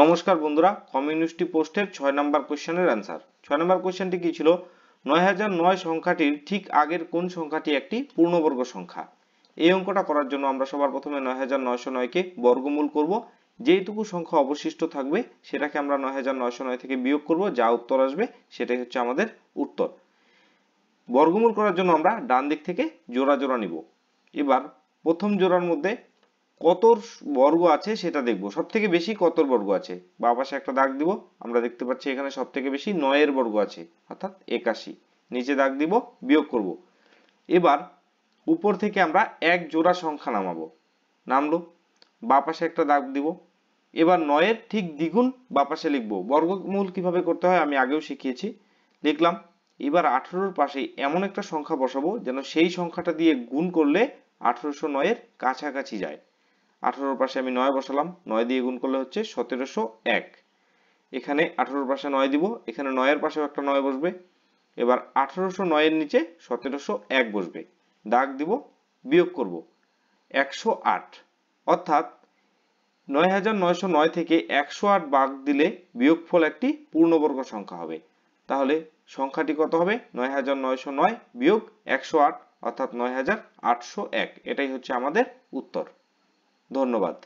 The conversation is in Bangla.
নমস্কার বন্ধুরা, কমিউনিটি পোস্টের 6 নম্বর কোশ্চেনের অ্যান্সার। 6 নম্বর কোশ্চেনটি কি ছিল? 9009 সংখ্যাটির ঠিক আগের কোন সংখ্যাটি একটি পূর্ণবর্গ সংখ্যা? এই অঙ্কটা করার জন্য আমরা সবার প্রথমে 9909 কে বর্গমূল করব। যেইটুকু সংখ্যা অবশিষ্ট থাকবে সেটাকে আমরা 9909 থেকে বিয়োগ করব, যা উত্তর আসবে সেটাই হচ্ছে আমাদের উত্তর। বর্গমূল করার জন্য আমরা ডান দিক থেকে জোড়া জোড়া নিব। এবার প্রথম জোড়ার মধ্যে কতর বর্গ আছে সেটা দেখব। সব থেকে বেশি কতর বর্গ আছে, বাঁ পাশে একটা দাগ দিব। আমরা দেখতে পাচ্ছি এখানে সব থেকে বেশি 9 এর বর্গ আছে, অর্থাৎ 81। নিচে দাগ দিব, বিয়োগ করব। এবার উপর থেকে আমরা এক জোড়া সংখ্যা নামাবো, নামলো, বাঁ পাশে একটা দাগ দিব। এবার 9 এর ঠিক দ্বিগুণ বাঁ পাশে লিখবো। বর্গমূল কিভাবে করতে হয় আমি আগেও শিখিয়েছি, লিখলাম। এবার 18 এর পাশে এমন একটা সংখ্যা বসাবো যেন সেই সংখ্যাটা দিয়ে গুণ করলে 1809 এর কাছাকাছি যায়। 18 পাশে আমি 9 বসালাম, 9 দিয়ে গুণ করলে হচ্ছে 1701। এখানে 18 পাশে 9 দিব, এখানে 9 এর পাশেও একটা 9 বসবে। এবার 1809 এর নিচে 1701 বসবে, দাগ দিব, বিয়োগ করব। 108, অর্থাৎ 9909 থেকে 108 বাদ দিলে বিয়োগফল একটি পূর্ণবর্গ সংখ্যা হবে। তাহলে সংখ্যাটি কত হবে? 9909 বিয়োগ 108, অর্থাৎ 9801। এটাই হচ্ছে আমাদের উত্তর। ধন্যবাদ।